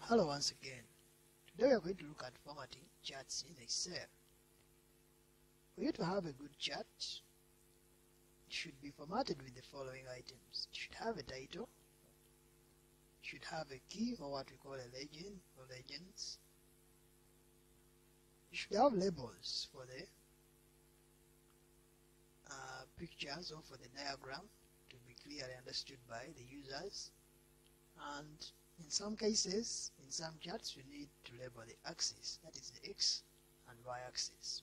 Hello once again. Today we are going to look at formatting charts in Excel. For you to have a good chart, it should be formatted with the following items. It should have a title, it should have a key or what we call a legend or legends. You should have labels for the pictures or for the diagram to be clearly understood by the users. And in some cases, in some charts, you need to label the axis, that is the X and Y axis.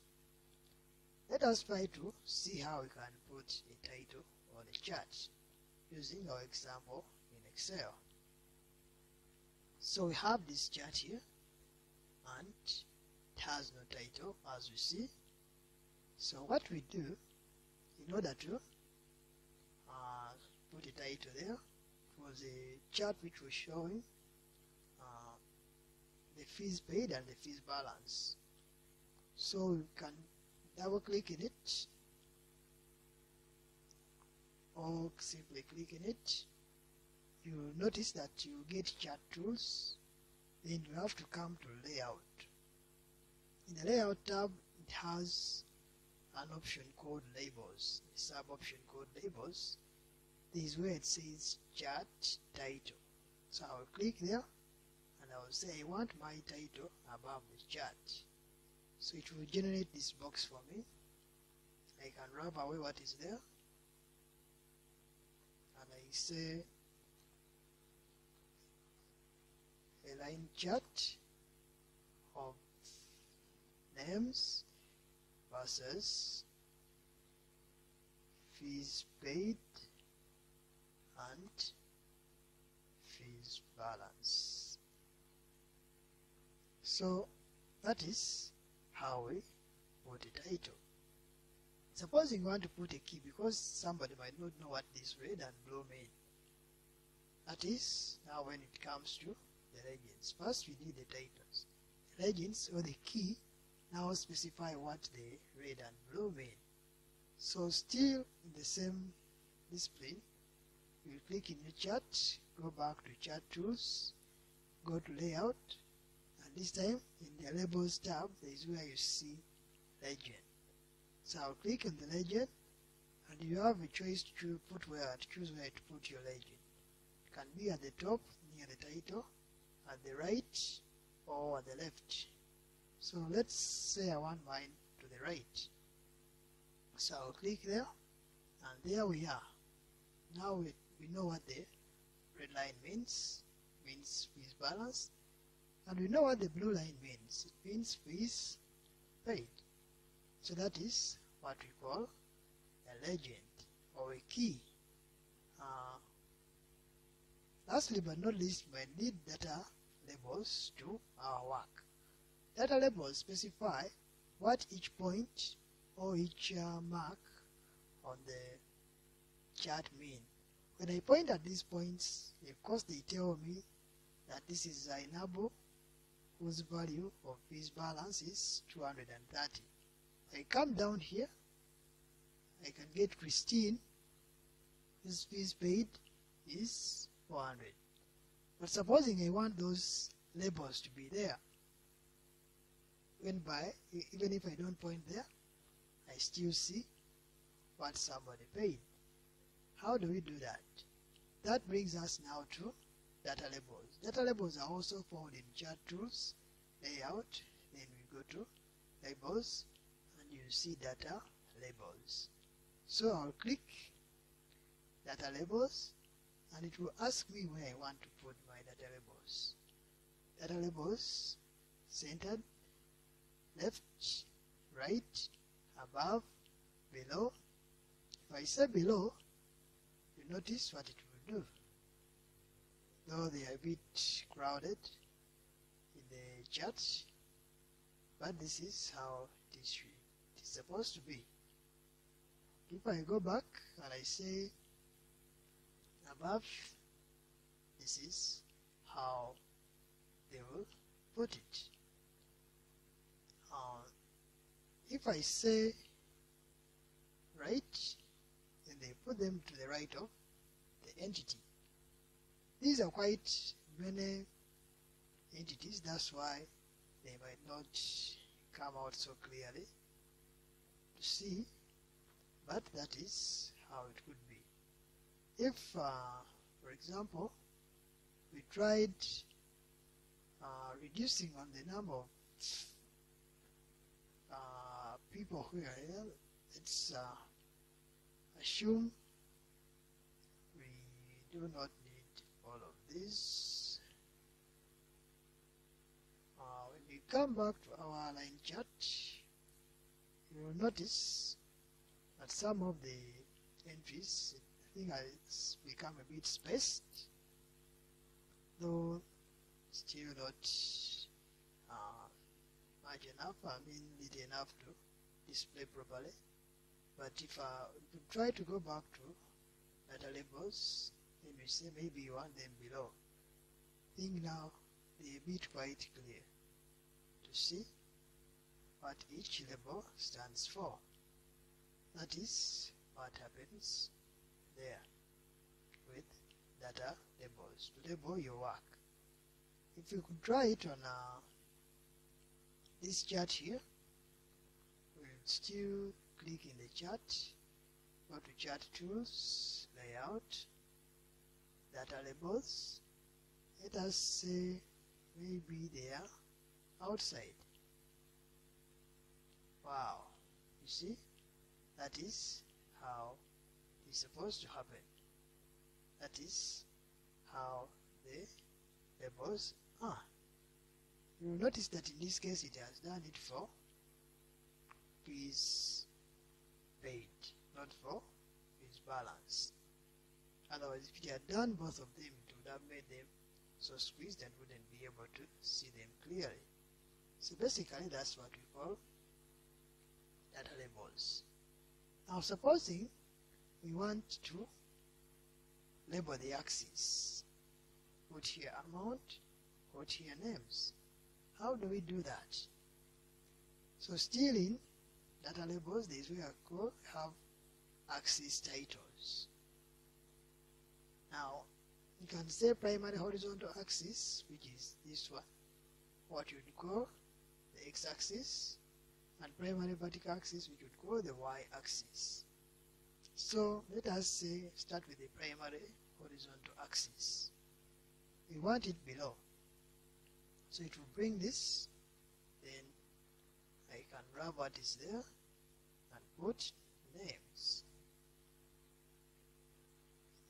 Let us try to see how we can put a title on a chart using our example in Excel. So we have this chart here and it has no title, as you see. So what we do in order to put a title there for the chart which was showing the fees paid and the fees balance. So you can double click in it or simply click in it. You will notice that you get chart tools, then you have to come to layout. In the layout tab, it has an option called labels, a sub option called labels. This is where it says chart title. So I will click there and I will say I want my title above the chart. So it will generate this box for me. I can rub away what is there and I say a line chart of names versus fees paid and fees balance. So that is how we put a title. Supposing you want to put a key, because somebody might not know what this red and blue mean. That is, now when it comes to the legends, first we need the titles. The legends or the key now specify what the red and blue mean. So still in the same display, you click in the chart, go back to chart tools, go to layout, and this time in the labels tab, there is where you see legend. So I'll click on the legend, and you have a choice to choose where to put your legend. It can be at the top near the title, at the right, or at the left. So let's say I want mine to the right. So I'll click there, and there we are. Now we know what the red line means fees balance, and we know what the blue line means. It means fees paid. So that is what we call a legend or a key. Lastly but not least, we need data labels to our work. Data labels specify what each point or each mark on the chart mean. When I point at these points, of course they tell me that this is Zainabu, whose value of fees balance is 230. I come down here, I can get Christine, whose fees paid is 400. But supposing I want those labels to be there, even if I don't point there, I still see what somebody paid. How do we do that? That brings us now to data labels. Data labels are also found in chart tools, layout, then we go to labels, and you see data labels. So I'll click data labels, and it will ask me where I want to put my data labels. Data labels centered, left, right, above, below. If I say below, you notice what it will do. Though they are a bit crowded in the chart, but this is how it is supposed to be. If I go back and I say above, this is how they will put it. If I say right, then they put them to the right of the entity. These are quite many entities. That's why they might not come out so clearly to see, but that is how it could be. If, for example, we tried reducing on the number of people who are here, let's assume we do not need all of this. When we come back to our line chart, you will notice that some of the entries, I think, has become a bit spaced, though still not much enough, neat enough to display properly. But if we try to go back to data labels, then we say maybe you want them below. I think now they're a bit quite clear to see what each label stands for. That is what happens there with data labels, to label your work. If you could try it on this chart here, we'll still click in the chart, go to chart tools, layout, data labels. Let us say maybe they are outside. Wow, you see, that is how it's supposed to happen. That is how the labels are. You will notice that in this case it has done it for fees paid, not for fees balance. Otherwise, if it had done both of them, it would have made them so squeezed and wouldn't be able to see them clearly. So basically that's what we call data labels. Now supposing we want to label the axis, put here amount, put here names. How do we do that? So still in data labels, this is where we have axis titles. Now you can say primary horizontal axis, which is this one, what you would call the x-axis, and primary vertical axis, which you would call the y-axis. So let us say start with the primary horizontal axis. We want it below, so it will bring this. Then I can grab what is there and put names.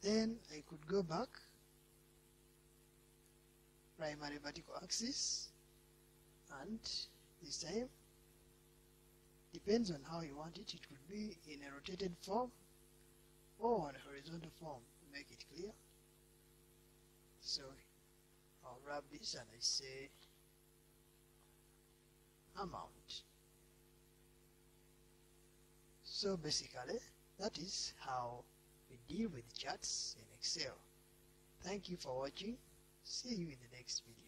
Then I could go back, primary vertical axis, and this time depends on how you want it. It could be in a rotated form or on a horizontal form to make it clear. So I'll grab this and I say amount. So basically that is how we deal with charts in Excel. Thank you for watching. See you in the next video.